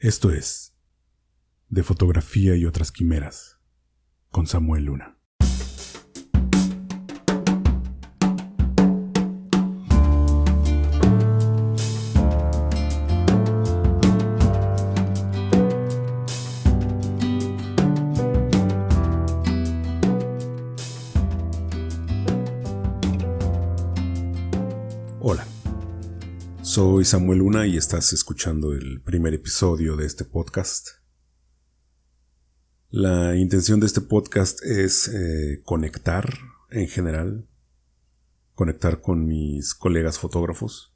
Esto es De Fotografía y Otras Quimeras, con Samuel Luna. Hola, soy Samuel Luna y estás escuchando el primer episodio de este podcast. La intención de este podcast es conectar en general, conectar con mis colegas fotógrafos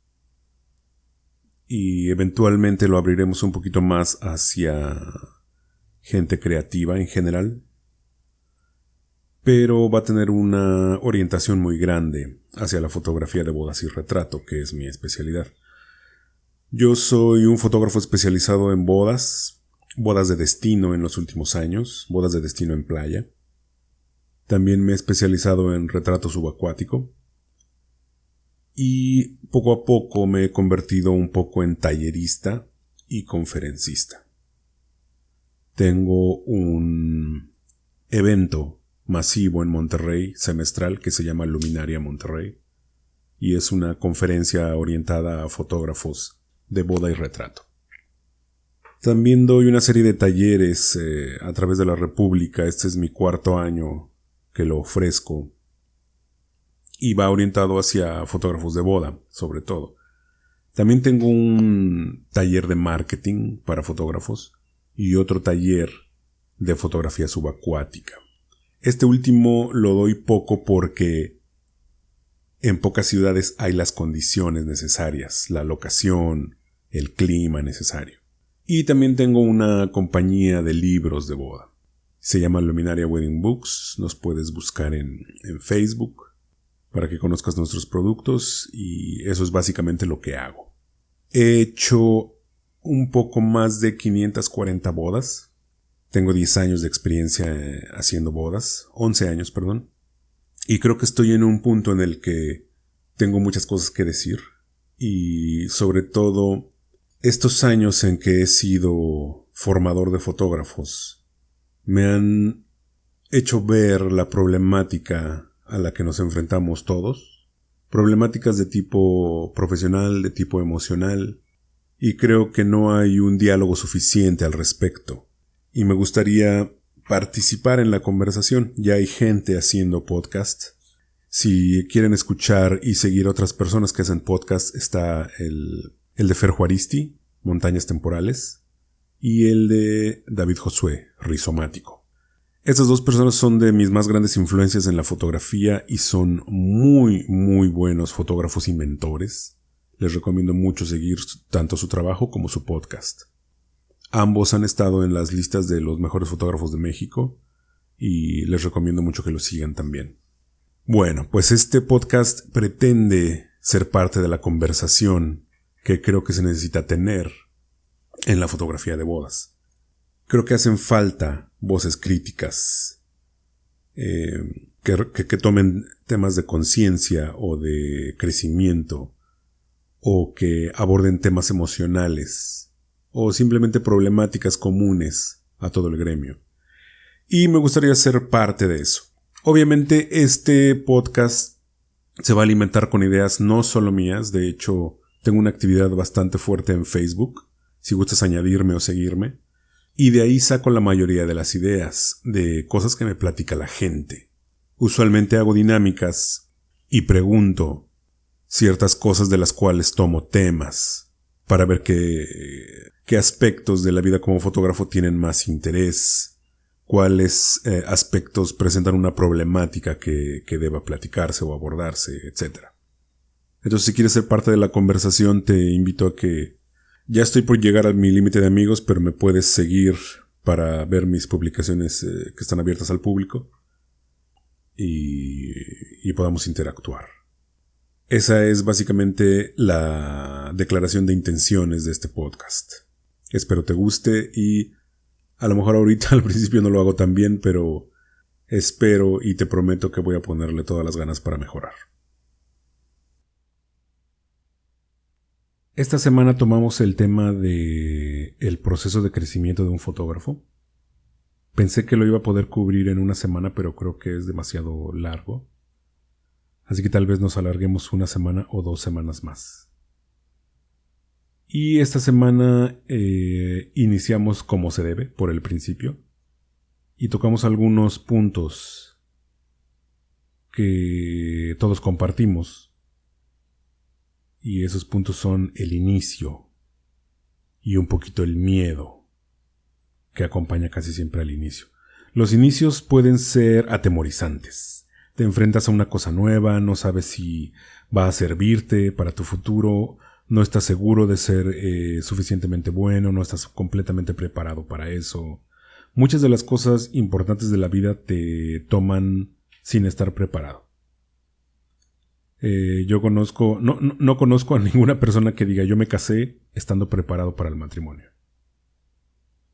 y eventualmente lo abriremos un poquito más hacia gente creativa en general, pero va a tener una orientación muy grande hacia la fotografía de bodas y retrato, que es mi especialidad. Yo soy un fotógrafo especializado en bodas de destino en los últimos años, bodas de destino en playa. También me he especializado en retrato subacuático y poco a poco me he convertido un poco en tallerista y conferencista. Tengo un evento masivo en Monterrey, semestral, que se llama Luminaria Monterrey, y es una conferencia orientada a fotógrafos de boda y retrato. También doy una serie de talleres a través de la República. Este es mi cuarto año que lo ofrezco y va orientado hacia fotógrafos de boda, sobre todo. También tengo un taller de marketing para fotógrafos y otro taller de fotografía subacuática. Este último lo doy poco porque en pocas ciudades hay las condiciones necesarias, la locación, el clima necesario. Y también tengo una compañía de libros de boda. Se llama Luminaria Wedding Books. Nos puedes buscar en Facebook para que conozcas nuestros productos y eso es básicamente lo que hago. He hecho un poco más de 540 bodas. Tengo 10 años de experiencia haciendo bodas, 11 años, perdón. Y creo que estoy en un punto en el que tengo muchas cosas que decir. Y sobre todo, estos años en que he sido formador de fotógrafos me han hecho ver la problemática a la que nos enfrentamos todos. Problemáticas de tipo profesional, de tipo emocional. Y creo que no hay un diálogo suficiente al respecto. Y me gustaría participar en la conversación. Ya hay gente haciendo podcast. Si quieren escuchar y seguir otras personas que hacen podcast, está el de Fer Juaristi, Montañas Temporales, y el de David Josué, Rizomático. Estas dos personas son de mis más grandes influencias en la fotografía y son muy, muy buenos fotógrafos y mentores. Les recomiendo mucho seguir tanto su trabajo como su podcast. Ambos han estado en las listas de los mejores fotógrafos de México y les recomiendo mucho que lo sigan también. Bueno, pues este podcast pretende ser parte de la conversación que creo que se necesita tener en la fotografía de bodas. Creo que hacen falta voces críticas que tomen temas de conciencia o de crecimiento o que aborden temas emocionales o simplemente problemáticas comunes a todo el gremio. Y me gustaría ser parte de eso. Obviamente este podcast se va a alimentar con ideas no solo mías. De hecho, tengo una actividad bastante fuerte en Facebook, si gustas añadirme o seguirme. Y de ahí saco la mayoría de las ideas, de cosas que me platica la gente. Usualmente hago dinámicas y pregunto ciertas cosas de las cuales tomo temas para ver qué aspectos de la vida como fotógrafo tienen más interés, cuáles aspectos presentan una problemática que deba platicarse o abordarse, etc. Entonces, si quieres ser parte de la conversación, te invito a que ya estoy por llegar a mi límite de amigos, pero me puedes seguir para ver mis publicaciones que están abiertas al público y podamos interactuar. Esa es básicamente la declaración de intenciones de este podcast. Espero te guste y a lo mejor ahorita al principio no lo hago tan bien, pero espero y te prometo que voy a ponerle todas las ganas para mejorar. Esta semana tomamos el tema de el proceso de crecimiento de un fotógrafo. Pensé que lo iba a poder cubrir en una semana, pero creo que es demasiado largo. Así que tal vez nos alarguemos una semana o 2 semanas más. Y esta semana iniciamos como se debe, por el principio. Y tocamos algunos puntos que todos compartimos. Y esos puntos son el inicio y un poquito el miedo que acompaña casi siempre al inicio. Los inicios pueden ser atemorizantes. Te enfrentas a una cosa nueva, no sabes si va a servirte para tu futuro, no estás seguro de ser suficientemente bueno, no estás completamente preparado para eso. Muchas de las cosas importantes de la vida te toman sin estar preparado. Yo no conozco a ninguna persona que diga yo me casé estando preparado para el matrimonio.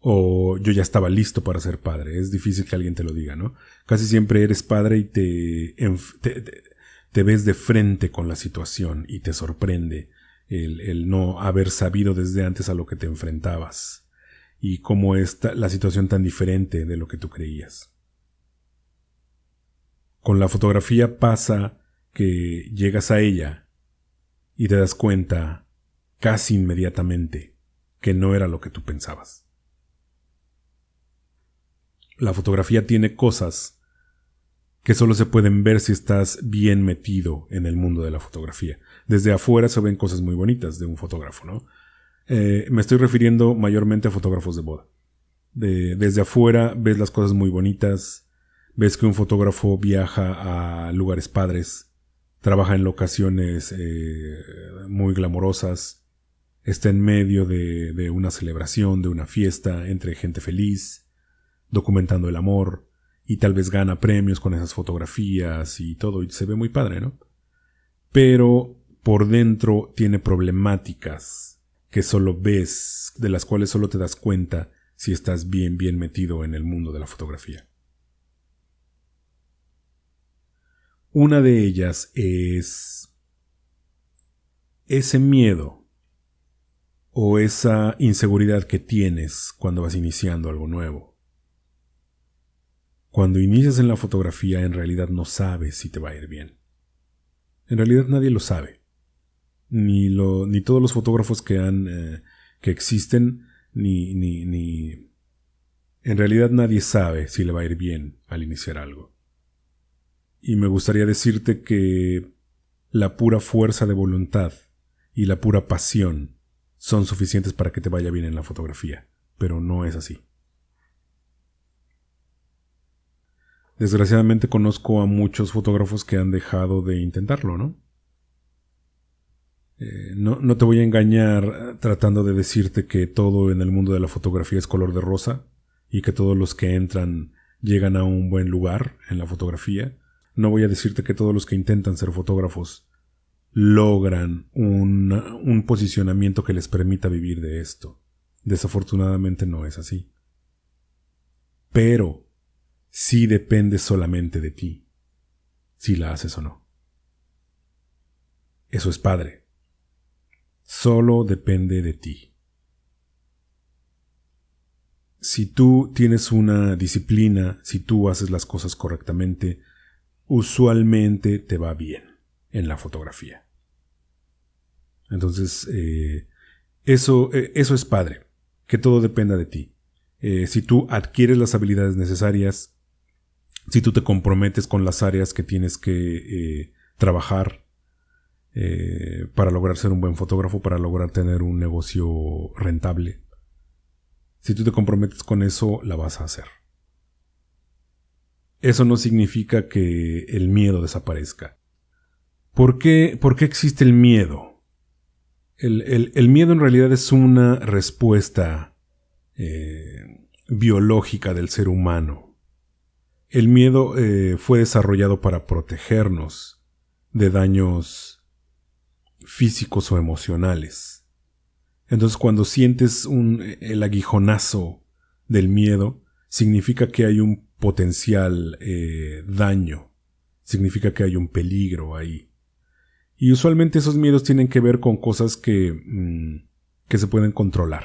O yo ya estaba listo para ser padre. Es difícil que alguien te lo diga, ¿no? Casi siempre eres padre y te ves de frente con la situación y te sorprende el no haber sabido desde antes a lo que te enfrentabas y cómo está la situación tan diferente de lo que tú creías. Con la fotografía pasa que llegas a ella y te das cuenta casi inmediatamente que no era lo que tú pensabas. La fotografía tiene cosas que solo se pueden ver si estás bien metido en el mundo de la fotografía. Desde afuera se ven cosas muy bonitas de un fotógrafo, ¿no? Me estoy refiriendo mayormente a fotógrafos de boda. Desde afuera ves las cosas muy bonitas, ves que un fotógrafo viaja a lugares padres, trabaja en locaciones muy glamorosas, está en medio de una celebración, de una fiesta, entre gente feliz, documentando el amor, y tal vez gana premios con esas fotografías y todo, y se ve muy padre, ¿no? Pero por dentro tiene problemáticas que solo ves, de las cuales solo te das cuenta si estás bien metido en el mundo de la fotografía. Una de ellas es ese miedo o esa inseguridad que tienes cuando vas iniciando algo nuevo. Cuando inicias en la fotografía, en realidad no sabes si te va a ir bien. En realidad nadie lo sabe. Ni todos los fotógrafos que existen, en realidad nadie sabe si le va a ir bien al iniciar algo. Y me gustaría decirte que la pura fuerza de voluntad y la pura pasión son suficientes para que te vaya bien en la fotografía, pero no es así. Desgraciadamente conozco a muchos fotógrafos que han dejado de intentarlo, ¿no? No te voy a engañar tratando de decirte que todo en el mundo de la fotografía es color de rosa y que todos los que entran llegan a un buen lugar en la fotografía. No voy a decirte que todos los que intentan ser fotógrafos logran un posicionamiento que les permita vivir de esto. Desafortunadamente no es así. Pero sí depende solamente de ti, si la haces o no. Eso es padre. Solo depende de ti. Si tú tienes una disciplina, si tú haces las cosas correctamente, usualmente te va bien en la fotografía. Entonces, eso es padre, que todo dependa de ti. Si tú adquieres las habilidades necesarias, si tú te comprometes con las áreas que tienes que trabajar para lograr ser un buen fotógrafo, para lograr tener un negocio rentable, si tú te comprometes con eso, la vas a hacer. Eso no significa que el miedo desaparezca. ¿Por qué existe el miedo? El miedo en realidad es una respuesta biológica del ser humano. El miedo fue desarrollado para protegernos de daños físicos o emocionales. Entonces, cuando sientes el aguijonazo del miedo, significa que hay un potencial daño, significa que hay un peligro ahí. Y usualmente esos miedos tienen que ver con cosas que se pueden controlar.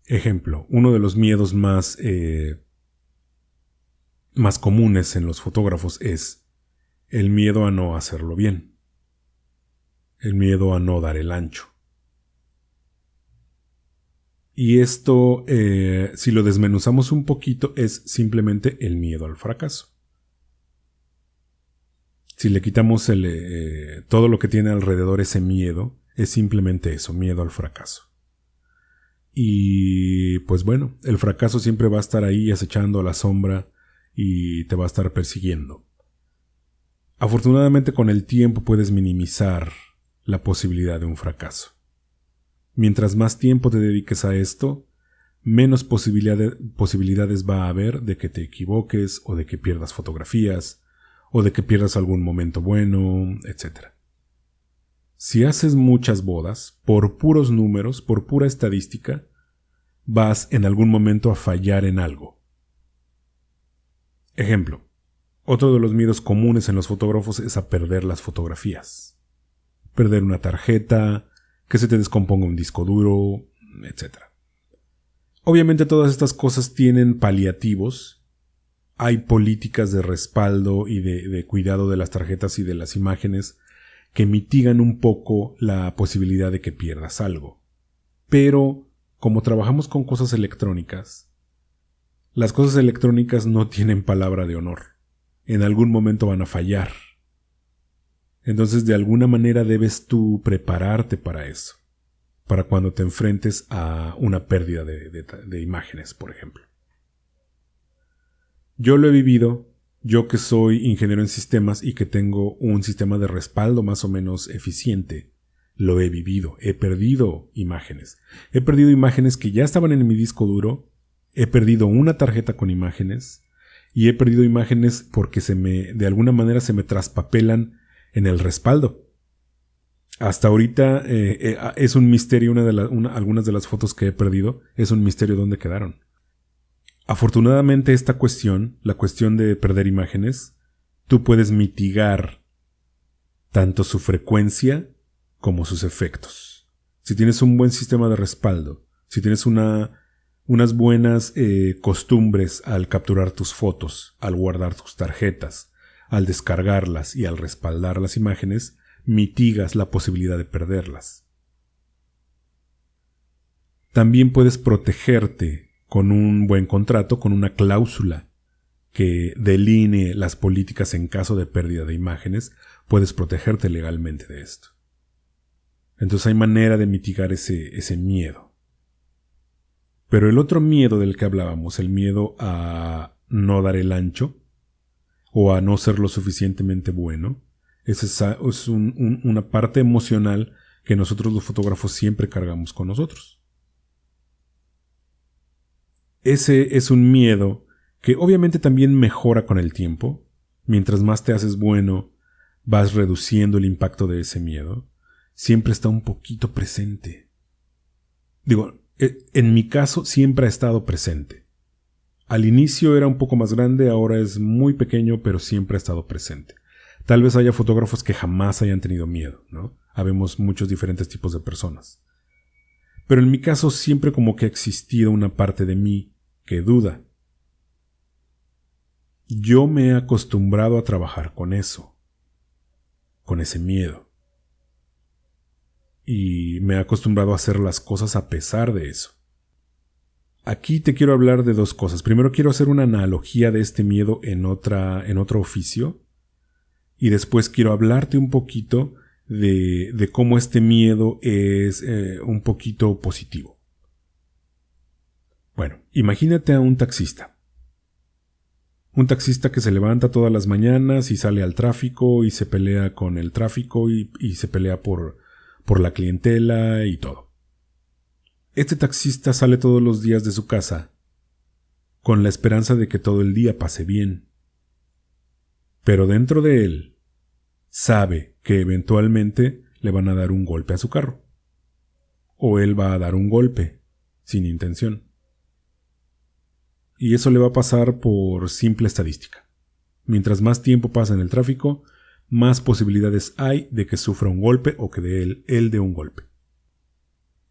Ejemplo, uno de los miedos más comunes en los fotógrafos es el miedo a no hacerlo bien. El miedo a no dar el ancho. Y esto, si lo desmenuzamos un poquito, es simplemente el miedo al fracaso. Si le quitamos todo lo que tiene alrededor ese miedo, es simplemente eso, miedo al fracaso. Y pues bueno, el fracaso siempre va a estar ahí acechando a la sombra y te va a estar persiguiendo. Afortunadamente con el tiempo puedes minimizar la posibilidad de un fracaso. Mientras más tiempo te dediques a esto, menos posibilidades va a haber de que te equivoques o de que pierdas fotografías o de que pierdas algún momento bueno, etc. Si haces muchas bodas, por puros números, por pura estadística, vas en algún momento a fallar en algo. Ejemplo, otro de los miedos comunes en los fotógrafos es a perder las fotografías. Perder una tarjeta, que se te descomponga un disco duro, etc. Obviamente todas estas cosas tienen paliativos. Hay políticas de respaldo y de cuidado de las tarjetas y de las imágenes que mitigan un poco la posibilidad de que pierdas algo. Pero, como trabajamos con cosas electrónicas, las cosas electrónicas no tienen palabra de honor. En algún momento van a fallar. Entonces, de alguna manera debes tú prepararte para eso, para cuando te enfrentes a una pérdida de imágenes, por ejemplo. Yo lo he vivido, yo que soy ingeniero en sistemas y que tengo un sistema de respaldo más o menos eficiente, lo he vivido, he perdido imágenes. He perdido imágenes que ya estaban en mi disco duro, he perdido una tarjeta con imágenes y he perdido imágenes porque de alguna manera se me traspapelan en el respaldo. Hasta ahorita es un misterio, algunas de las fotos que he perdido, es un misterio dónde quedaron. Afortunadamente esta cuestión, la cuestión de perder imágenes, tú puedes mitigar tanto su frecuencia como sus efectos. Si tienes un buen sistema de respaldo, si tienes unas buenas costumbres al capturar tus fotos, al guardar tus tarjetas, al descargarlas y al respaldar las imágenes, mitigas la posibilidad de perderlas. También puedes protegerte con un buen contrato, con una cláusula que delinee las políticas en caso de pérdida de imágenes. Puedes protegerte legalmente de esto. Entonces hay manera de mitigar ese miedo. Pero el otro miedo del que hablábamos, el miedo a no dar el ancho, o a no ser lo suficientemente bueno, es una parte emocional que nosotros los fotógrafos siempre cargamos con nosotros. Ese es un miedo que obviamente también mejora con el tiempo. Mientras más te haces bueno, vas reduciendo el impacto de ese miedo. Siempre está un poquito presente. Digo, en mi caso siempre ha estado presente. Al inicio era un poco más grande, ahora es muy pequeño, pero siempre ha estado presente. Tal vez haya fotógrafos que jamás hayan tenido miedo, ¿no? Habemos muchos diferentes tipos de personas. Pero en mi caso siempre como que ha existido una parte de mí que duda. Yo me he acostumbrado a trabajar con eso, con ese miedo. Y me he acostumbrado a hacer las cosas a pesar de eso. Aquí te quiero hablar de dos cosas. Primero quiero hacer una analogía de este miedo en otro oficio. Y después quiero hablarte un poquito de cómo este miedo es un poquito positivo. Bueno, imagínate a un taxista. Un taxista que se levanta todas las mañanas y sale al tráfico y se pelea con el tráfico y se pelea por la clientela y todo. Este taxista sale todos los días de su casa con la esperanza de que todo el día pase bien. Pero dentro de él sabe que eventualmente le van a dar un golpe a su carro. O él va a dar un golpe sin intención. Y eso le va a pasar por simple estadística. Mientras más tiempo pasa en el tráfico, más posibilidades hay de que sufra un golpe o que él dé un golpe.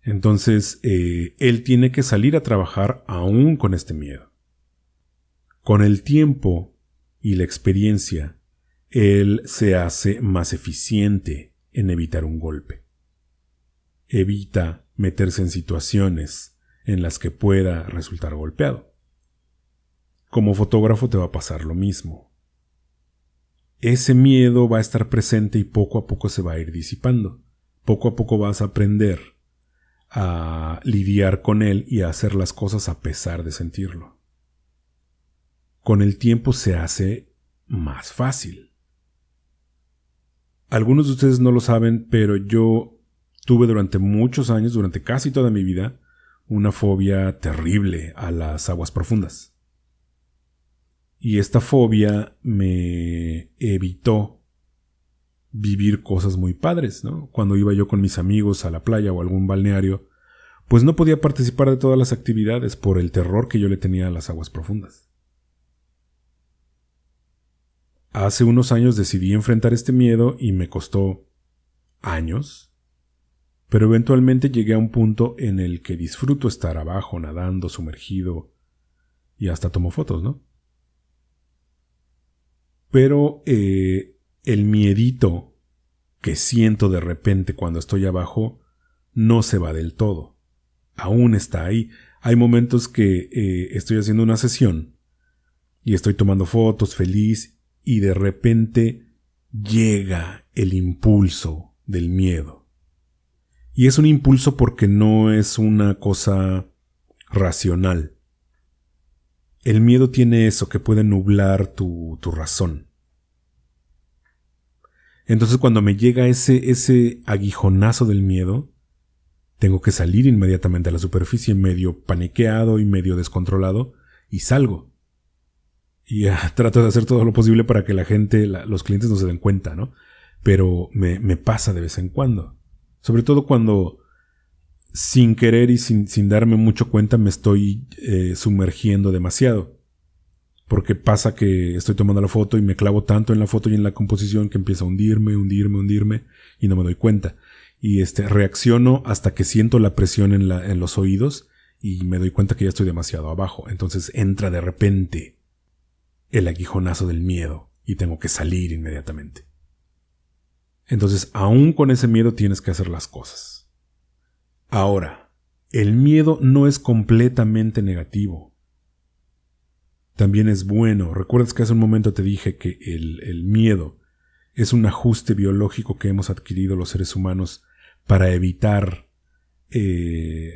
Entonces, él tiene que salir a trabajar aún con este miedo. Con el tiempo y la experiencia, él se hace más eficiente en evitar un golpe. Evita meterse en situaciones en las que pueda resultar golpeado. Como fotógrafo te va a pasar lo mismo. Ese miedo va a estar presente y poco a poco se va a ir disipando. Poco a poco vas a aprender a lidiar con él y a hacer las cosas a pesar de sentirlo. Con el tiempo se hace más fácil. Algunos de ustedes no lo saben, pero yo tuve durante muchos años, durante casi toda mi vida, una fobia terrible a las aguas profundas. Y esta fobia me evitó vivir cosas muy padres, ¿no? Cuando iba yo con mis amigos a la playa o a algún balneario, pues no podía participar de todas las actividades por el terror que yo le tenía a las aguas profundas. Hace unos años decidí enfrentar este miedo y me costó años, pero eventualmente llegué a un punto en el que disfruto estar abajo, nadando, sumergido, y hasta tomo fotos, ¿no? Pero el miedito que siento de repente cuando estoy abajo no se va del todo. Aún está ahí. Hay momentos que estoy haciendo una sesión y estoy tomando fotos feliz y de repente llega el impulso del miedo. Y es un impulso porque no es una cosa racional. El miedo tiene eso que puede nublar tu razón. Entonces cuando me llega ese aguijonazo del miedo, tengo que salir inmediatamente a la superficie medio paniqueado y medio descontrolado y salgo. Y trato de hacer todo lo posible para que la gente, los clientes no se den cuenta, ¿no? Pero me pasa de vez en cuando. Sobre todo cuando sin querer y sin darme mucho cuenta me estoy sumergiendo demasiado. Porque pasa que estoy tomando la foto y me clavo tanto en la foto y en la composición que empieza a hundirme y no me doy cuenta. Y reacciono hasta que siento la presión en los oídos y me doy cuenta que ya estoy demasiado abajo. Entonces entra de repente el aguijonazo del miedo y tengo que salir inmediatamente. Entonces, aún con ese miedo tienes que hacer las cosas. Ahora, el miedo no es completamente negativo. También es bueno. ¿Recuerdas que hace un momento te dije que el miedo es un ajuste biológico que hemos adquirido los seres humanos para evitar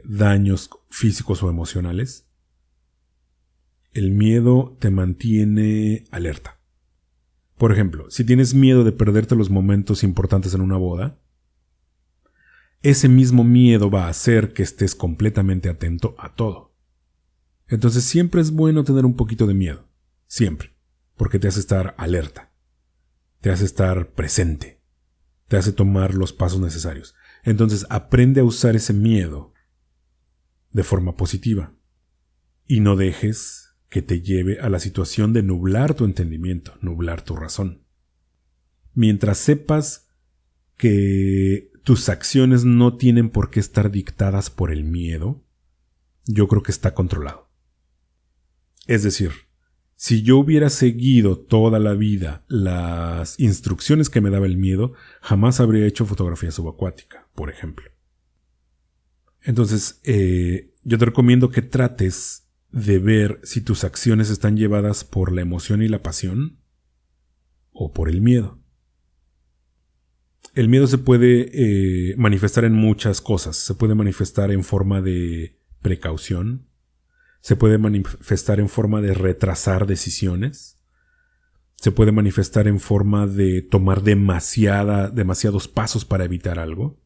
daños físicos o emocionales? El miedo te mantiene alerta. Por ejemplo, si tienes miedo de perderte los momentos importantes en una boda, ese mismo miedo va a hacer que estés completamente atento a todo. Entonces siempre es bueno tener un poquito de miedo, siempre, porque te hace estar alerta, te hace estar presente, te hace tomar los pasos necesarios. Entonces aprende a usar ese miedo de forma positiva y no dejes que te lleve a la situación de nublar tu entendimiento, nublar tu razón. Mientras sepas que tus acciones no tienen por qué estar dictadas por el miedo, yo creo que está controlado. Es decir, si yo hubiera seguido toda la vida las instrucciones que me daba el miedo, jamás habría hecho fotografía subacuática, por ejemplo. Entonces, yo te recomiendo que trates de ver si tus acciones están llevadas por la emoción y la pasión o por el miedo. El miedo se puede manifestar en muchas cosas. Se puede manifestar en forma de precaución. Se puede manifestar en forma de retrasar decisiones. Se puede manifestar en forma de tomar demasiados pasos para evitar algo.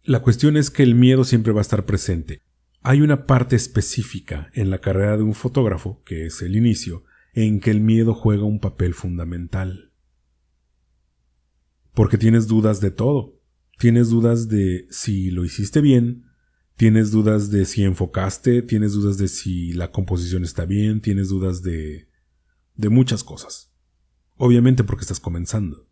La cuestión es que el miedo siempre va a estar presente. Hay una parte específica en la carrera de un fotógrafo, que es el inicio, en que el miedo juega un papel fundamental. Porque tienes dudas de todo. Tienes dudas de si lo hiciste bien, tienes dudas de si enfocaste, tienes dudas de si la composición está bien, tienes dudas de muchas cosas. Obviamente porque estás comenzando.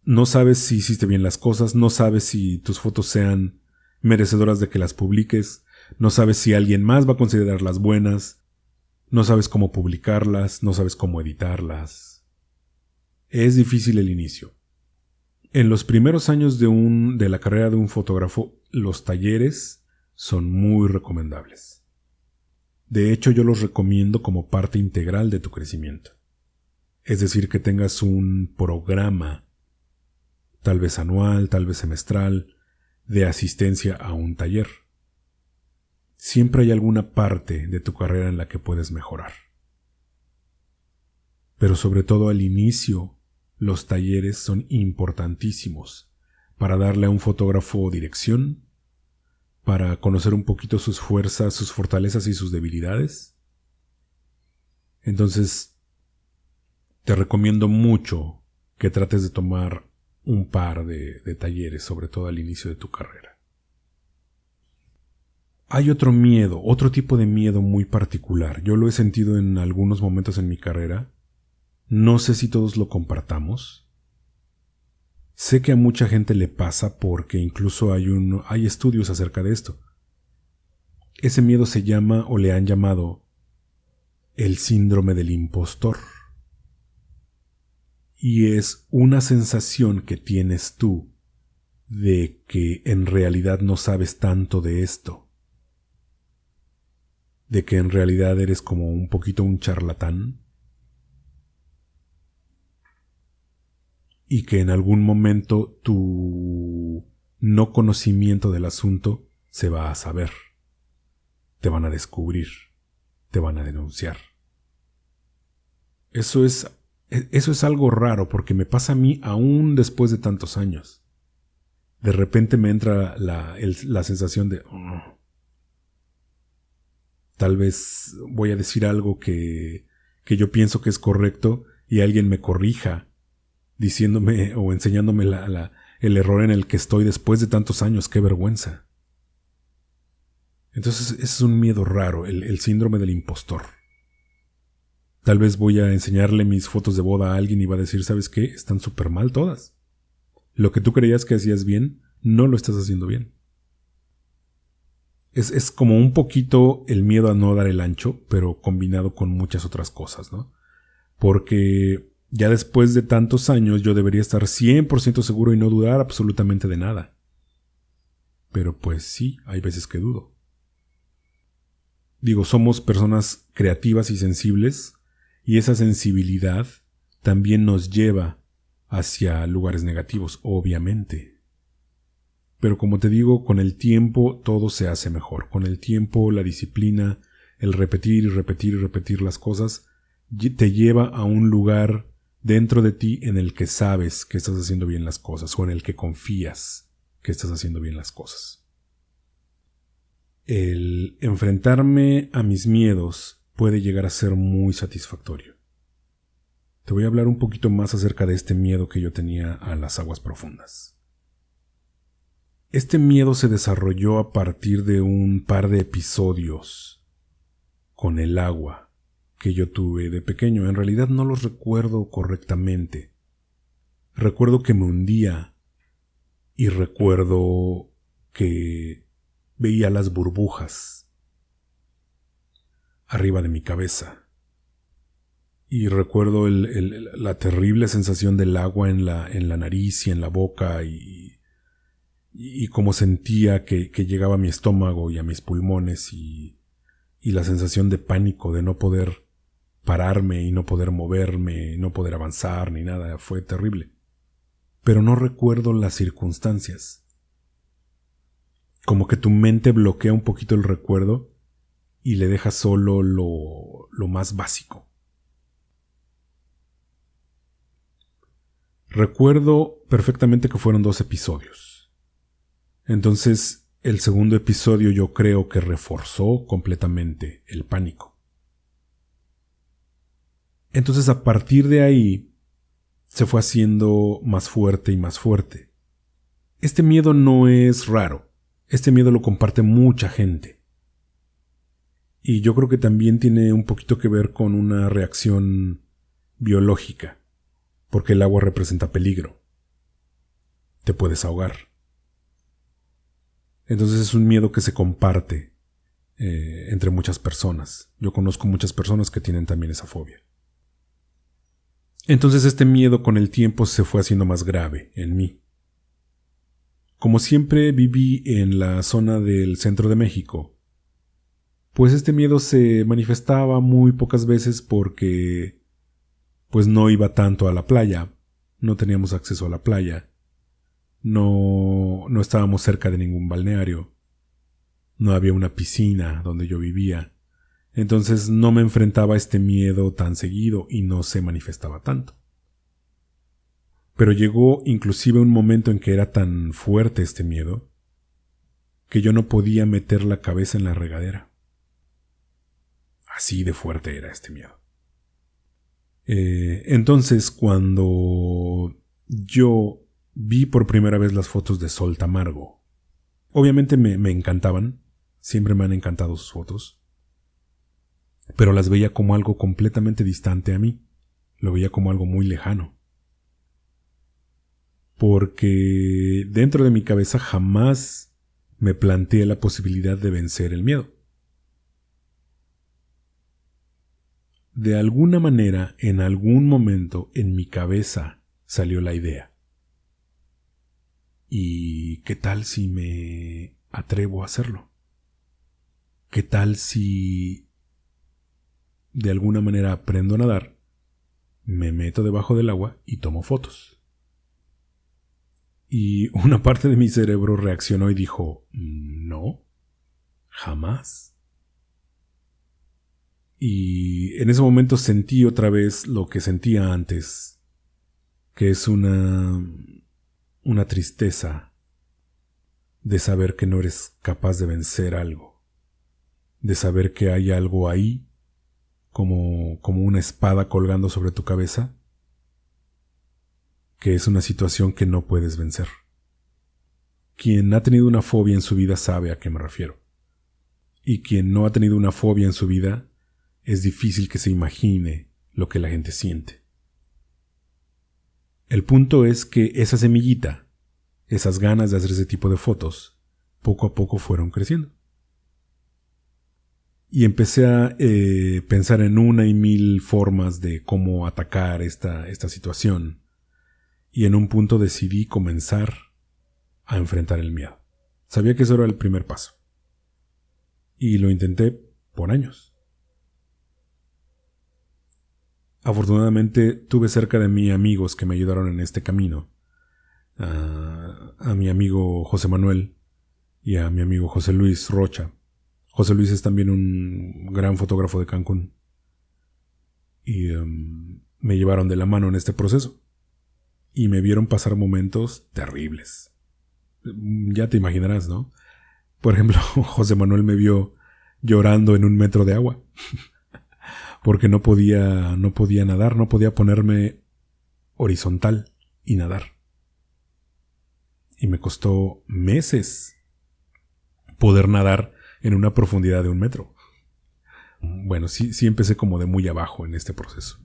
No sabes si hiciste bien las cosas, no sabes si tus fotos sean merecedoras de que las publiques, no sabes si alguien más va a considerarlas buenas, no sabes cómo publicarlas, no sabes cómo editarlas. Es difícil el inicio. En los primeros años de la carrera de un fotógrafo, los talleres son muy recomendables. De hecho, yo los recomiendo como parte integral de tu crecimiento. Es decir, que tengas un programa, tal vez anual, tal vez semestral, de asistencia a un taller. Siempre hay alguna parte de tu carrera en la que puedes mejorar. Pero sobre todo al inicio, los talleres son importantísimos para darle a un fotógrafo dirección, para conocer un poquito sus fuerzas, sus fortalezas y sus debilidades. Entonces, te recomiendo mucho que trates de tomar un par de talleres, sobre todo al inicio de tu carrera. Hay otro miedo, otro tipo de miedo muy particular. Yo lo he sentido en algunos momentos en mi carrera. No sé si todos lo compartamos. Sé que a mucha gente le pasa porque incluso hay estudios acerca de esto. Ese miedo se llama o le han llamado el síndrome del impostor. Y es una sensación que tienes tú de que en realidad no sabes tanto de esto. De que en realidad eres como un poquito un charlatán. Y que en algún momento tu no conocimiento del asunto se va a saber. Te van a descubrir, te van a denunciar. Eso es algo raro porque me pasa a mí aún después de tantos años. De repente me entra la sensación de tal vez voy a decir algo que yo pienso que es correcto y alguien me corrija diciéndome o enseñándome el error en el que estoy después de tantos años. ¡Qué vergüenza! Entonces es un miedo raro, el síndrome del impostor. Tal vez voy a enseñarle mis fotos de boda a alguien y va a decir, ¿sabes qué? Están súper mal todas. Lo que tú creías que hacías bien, no lo estás haciendo bien. Es como un poquito el miedo a no dar el ancho, pero combinado con muchas otras cosas, ¿no? Porque ya después de tantos años yo debería estar 100% seguro y no dudar absolutamente de nada. Pero pues sí, hay veces que dudo. Digo, somos personas creativas y sensibles, y esa sensibilidad también nos lleva hacia lugares negativos, obviamente. Pero como te digo, con el tiempo todo se hace mejor. Con el tiempo, la disciplina, el repetir y repetir y repetir las cosas, te lleva a un lugar dentro de ti en el que sabes que estás haciendo bien las cosas o en el que confías que estás haciendo bien las cosas. El enfrentarme a mis miedos puede llegar a ser muy satisfactorio. Te voy a hablar un poquito más acerca de este miedo que yo tenía a las aguas profundas. Este miedo se desarrolló a partir de un par de episodios con el agua que yo tuve de pequeño. En realidad no los recuerdo correctamente. Recuerdo que me hundía y recuerdo que veía las burbujas arriba de mi cabeza. Y recuerdo la terrible sensación del agua en la nariz y en la boca y cómo sentía que llegaba a mi estómago y a mis pulmones y la sensación de pánico de no poder pararme y no poder moverme, no poder avanzar ni nada. Fue terrible. Pero no recuerdo las circunstancias. Como que tu mente bloquea un poquito el recuerdo y le deja solo lo más básico. Recuerdo perfectamente que fueron 2 episodios. Entonces, el segundo episodio yo creo que reforzó completamente el pánico. Entonces, a partir de ahí, se fue haciendo más fuerte y más fuerte. Este miedo no es raro. Este miedo lo comparte mucha gente. Y yo creo que también tiene un poquito que ver con una reacción biológica, porque el agua representa peligro. te puedes ahogar. Entonces es un miedo que se comparte entre muchas personas. Yo conozco muchas personas que tienen también esa fobia. Entonces este miedo con el tiempo se fue haciendo más grave en mí. Como siempre viví en la zona del centro de México, pues este miedo se manifestaba muy pocas veces porque pues no iba tanto a la playa, no teníamos acceso a la playa, no estábamos cerca de ningún balneario, no había una piscina donde yo vivía, entonces no me enfrentaba a este miedo tan seguido y no se manifestaba tanto. Pero llegó inclusive un momento en que era tan fuerte este miedo que yo no podía meter la cabeza en la regadera. Así de fuerte era este miedo. Entonces, cuando yo vi por primera vez las fotos de Sol Tamargo, obviamente me encantaban, siempre me han encantado sus fotos, pero las veía como algo completamente distante a mí, lo veía como algo muy lejano. Porque dentro de mi cabeza jamás me planteé la posibilidad de vencer el miedo. De alguna manera, en algún momento, en mi cabeza salió la idea. ¿Y qué tal si me atrevo a hacerlo? ¿Qué tal si de alguna manera aprendo a nadar, me meto debajo del agua y tomo fotos? Y una parte de mi cerebro reaccionó y dijo, no, jamás. Y en ese momento sentí otra vez lo que sentía antes, que es una tristeza de saber que no eres capaz de vencer algo, de saber que hay algo ahí, como una espada colgando sobre tu cabeza, que es una situación que no puedes vencer. Quien ha tenido una fobia en su vida sabe a qué me refiero. Y quien no ha tenido una fobia en su vida, es difícil que se imagine lo que la gente siente. El punto es que esa semillita, esas ganas de hacer ese tipo de fotos, poco a poco fueron creciendo. Y empecé a pensar en 1,000 formas de cómo atacar esta situación. Y en un punto decidí comenzar a enfrentar el miedo. Sabía que eso era el primer paso. Y lo intenté por años. Afortunadamente tuve cerca de mí amigos que me ayudaron en este camino. A mi amigo José Manuel y a mi amigo José Luis Rocha. José Luis es también un gran fotógrafo de Cancún. Y me llevaron de la mano en este proceso. Y me vieron pasar momentos terribles. Ya te imaginarás, ¿no? Por ejemplo, José Manuel me vio llorando en 1 metro de agua. Porque no podía nadar, no podía ponerme horizontal y nadar. Y me costó meses poder nadar en una profundidad de 1 metro. Bueno, sí empecé como de muy abajo en este proceso.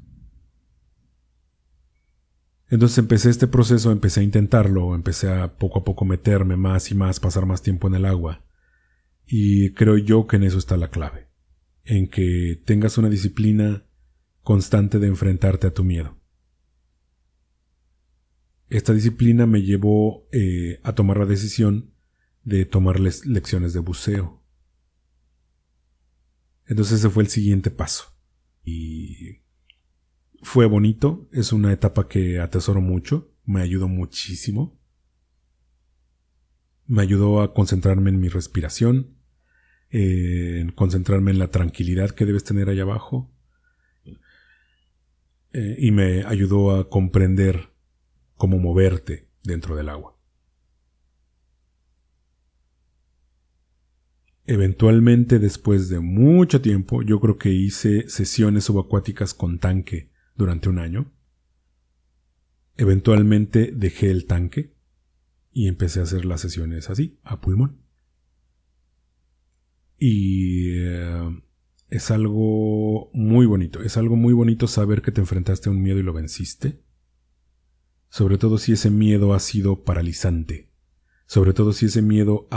Entonces empecé este proceso, empecé a intentarlo, empecé a poco meterme más y más, pasar más tiempo en el agua. Y creo yo que en eso está la clave. En que tengas una disciplina constante de enfrentarte a tu miedo. Esta disciplina me llevó a tomar la decisión de tomar lecciones de buceo. Entonces ese fue el siguiente paso. Y fue bonito, es una etapa que atesoro mucho, me ayudó muchísimo. Me ayudó a concentrarme en mi respiración, en concentrarme en la tranquilidad que debes tener allá abajo. Y me ayudó a comprender cómo moverte dentro del agua. Eventualmente, después de mucho tiempo, yo creo que hice sesiones subacuáticas con tanque durante 1 año. Eventualmente dejé el tanque y empecé a hacer las sesiones así, a pulmón. Y es algo muy bonito. Es algo muy bonito saber que te enfrentaste a un miedo y lo venciste. sobre todo si ese miedo ha sido paralizante, sobre todo si ese miedo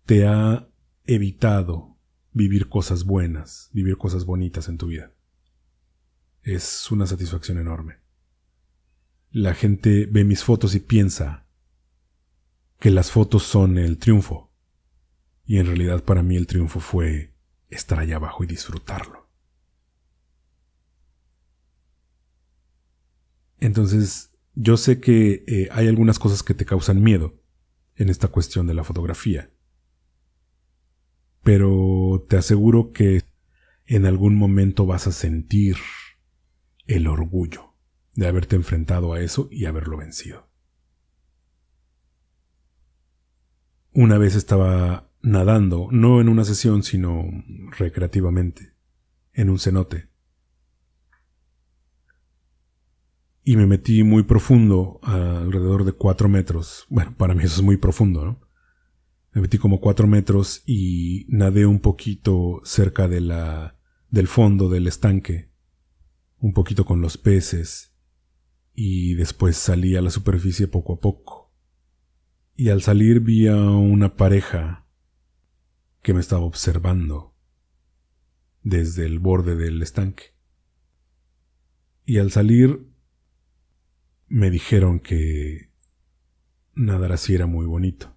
te ha evitado vivir cosas buenas, vivir cosas bonitas en tu vida. Es una satisfacción enorme. La gente ve mis fotos y piensa que las fotos son el triunfo, y en realidad para mí el triunfo fue estar allá abajo y disfrutarlo. Entonces, yo sé que hay algunas cosas que te causan miedo en esta cuestión de la fotografía, pero te aseguro que en algún momento vas a sentir el orgullo de haberte enfrentado a eso y haberlo vencido. Una vez estaba nadando, no en una sesión, sino recreativamente, en un cenote. Y me metí muy profundo, alrededor de 4 metros. Bueno, para mí eso es muy profundo, ¿no? Me metí como 4 metros y nadé un poquito cerca del fondo del estanque, un poquito con los peces, y después salí a la superficie poco a poco. Y al salir vi a una pareja que me estaba observando desde el borde del estanque. Y al salir me dijeron que nadar así era muy bonito,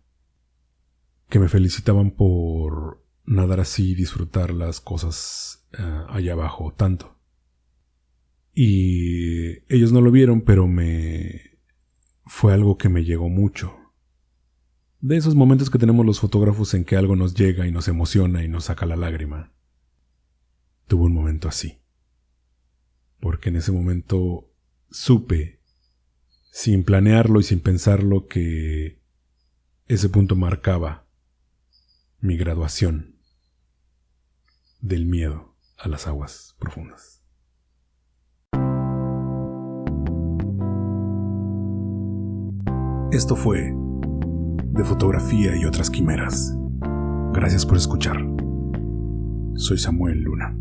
que me felicitaban por nadar así y disfrutar las cosas allá abajo tanto. Y ellos no lo vieron, pero fue algo que me llegó mucho. De esos momentos que tenemos los fotógrafos en que algo nos llega y nos emociona y nos saca la lágrima. Tuve un momento así. Porque en ese momento supe, sin planearlo y sin pensarlo, que ese punto marcaba mi graduación del miedo a las aguas profundas. Esto fue De Fotografía y Otras Quimeras. Gracias por escuchar. Soy Samuel Luna.